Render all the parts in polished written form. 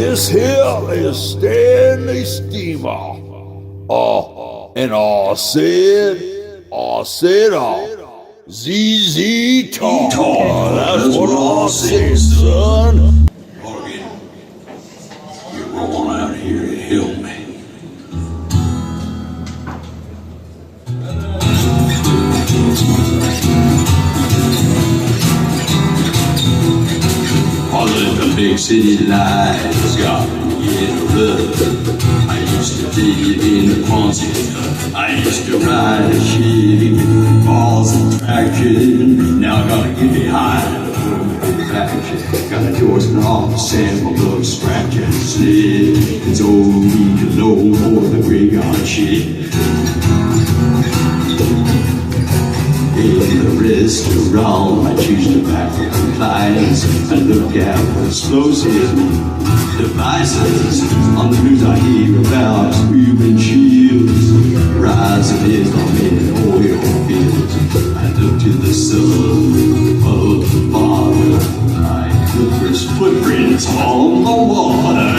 This here is Stanley Steamer. And I said, ZZ Top. That's what I said, son. Morgan, you roll on out here and help me. All of the big city lights got me in a rut. I used to live in the Ponzi. I used to ride a shitty balls and traction. Now I gotta get behind the action. Got a doors and all sample of scratch and slip. It's all me to know more the graveyard shit. In the restaurant, I choose tobacco compliance. I look out for explosive devices. On the news I hear about human shields. Rise of Islam in oil fields. I look to the sun of the father. I look for his footprints on the water.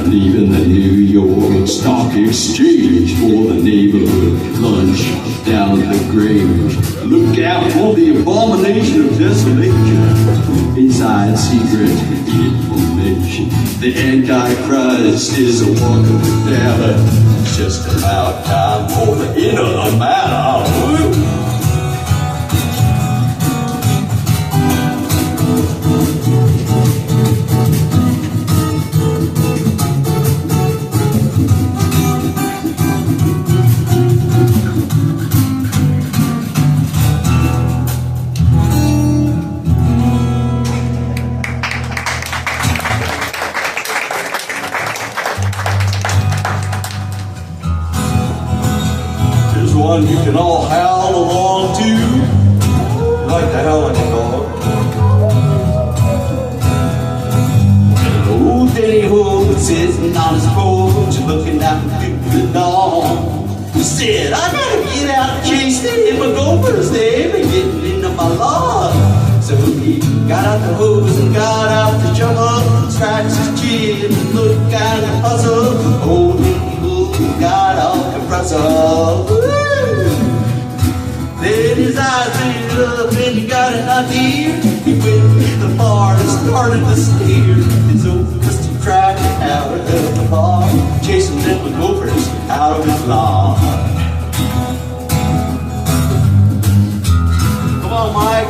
Leaving the New York Stock Exchange for the neighborhood lunch down at the Grange. Look out for the abomination of desolation. Inside secret information. The Antichrist is a walking data. It's just about time for the end of the matter. Woo! One you can all howl along to. You like the howling dog. And old Danny Ho was sitting on his porch looking out into the dawn. He said, I gotta get out and chase them gophers. They've been getting into my lawn. So he got out the hose and got out the shovel, scratched his chin and looked kind of puzzled. Old Danny Ho got off the compressor. Then his eyes lit up and he got an idea. He went to the bar and started to steer his old rusty tractor out of the bar, chasing them gophers out of his lawn. Come on, Mike.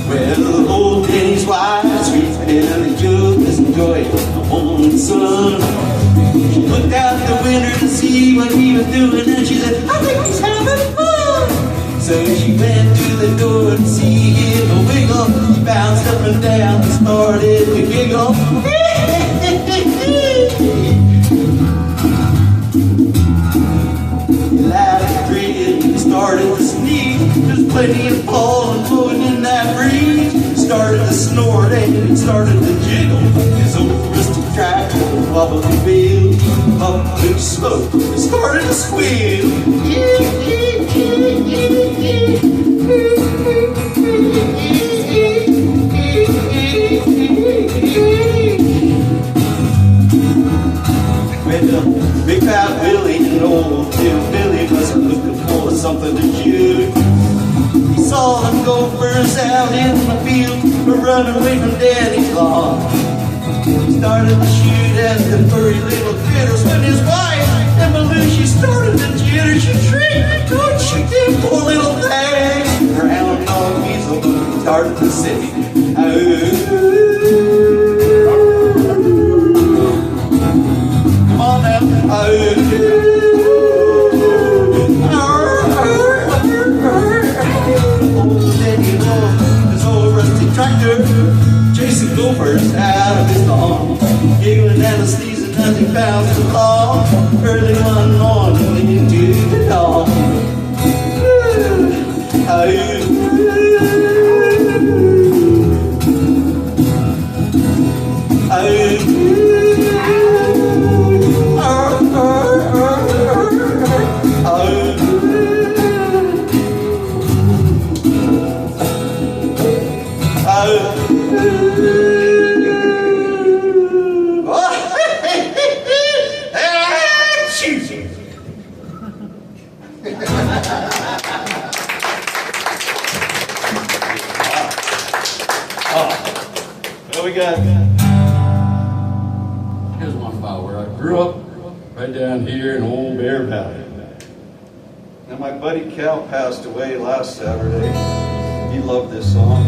Well, old Danny's wife, sweet Billy Joe, is enjoying the morning sun. She looked out the window to see what he was doing, and she said, I think he's having fun. So she went to the door to see him wiggle. He bounced up and down and started to giggle. He laughed and grinned and started to sneeze. There's plenty of pollen floating in that breeze. He started to snort and he started to jiggle. His old rusty tractor wobbly wheel, bumping slow, he started to squeal. Well, Big Fat Willie and old Tim Billy was looking for something to shoot. He saw them gophers out in the field, running away from Daddy's lawn. He started to shoot at the furry little critters when his wife, Emily, she started to jitter. She shrieked, don't shoot them poor little things. Her hound dog Weasel started to sing. Come on now. Old Daddy Lord, his old rusty tractor, chasing gophers out of his lawn, giggling and sneezing as he bounced along, early one morning into the dawn. Old Bear Valley. Now my buddy Cal passed away last Saturday. He loved this song.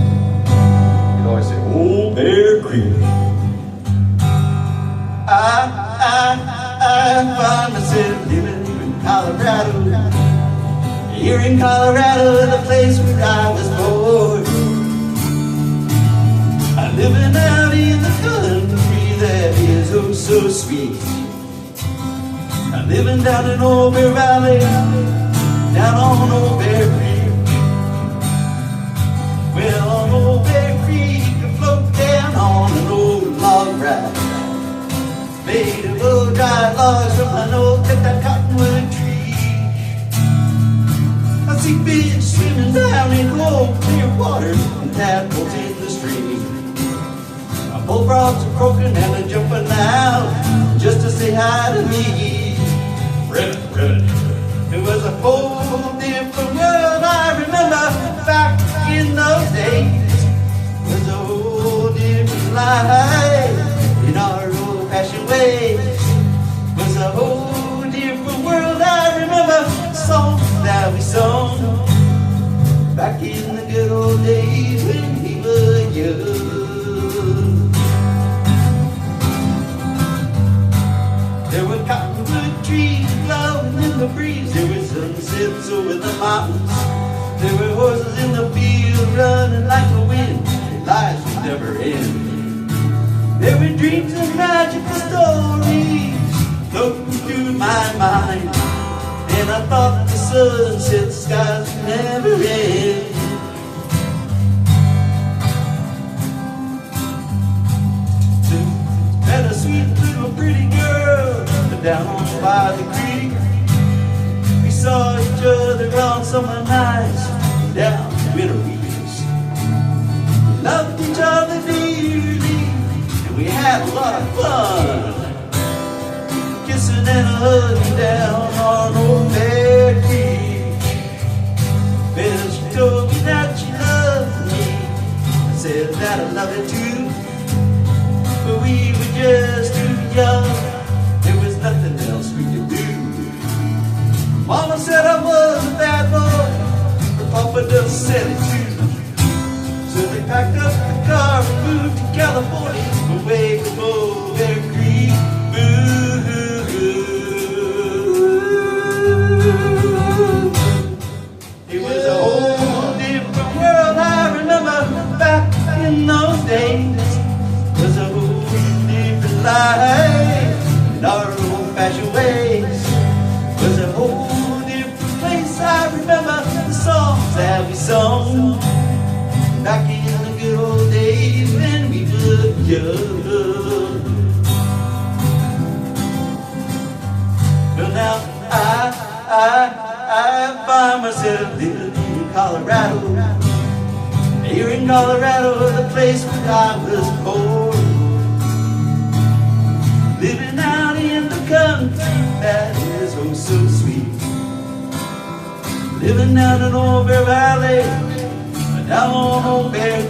He'd always say, Old Bear Creek. I find myself living in Colorado. Here in Colorado, the place where I was born. I'm living out in the country that is oh so sweet. I'm living down in Old Bear Valley, down on Old Bear Creek. Well, on Old Bear Creek, I float down on an old log ride, made of old dry logs from an old cut cottonwood tree. I see fish swimming down in cold clear water and tadpoles in the stream. Bullfrogs are croaking and they're jumping out just to say hi to me. Ribbit, ribbit. It was a whole different world I remember back in those days. It was a whole different life in our old-fashioned ways. It was a whole different world I remember songs that we sung back in the good old days when we were young. There were cottonwood trees blowing in the breeze. There were sunsets over the mountains. There were horses in the field running like the wind. Their lives would never end. There were dreams and magical stories floating through my mind, and I thought the sunset skies would never end. Met a sweet little pretty girl down by the creek. We saw each other on summer nights down the winter weeks. We loved each other dearly, and we had a lot of fun, kissing and hugging down on Old Bear Creek. Well, she told me that she loved me. I said that I love her too, but we were just too young. There was nothing else we could do. Mama said I was a bad boy, her Papa just said it too. So they packed up the car and moved to California, away from Old Bear Creek. It was a whole different world I remember back in those days. It was a whole different life in our old-fashioned ways. It was a whole different place. I remember the songs that we sung back in the good old days when we were young. Well, now I find myself living in Colorado. Here in Colorado, the place where I was born. Living out in the country that is oh so sweet. Living down in Old Bear Valley, down on Old Bear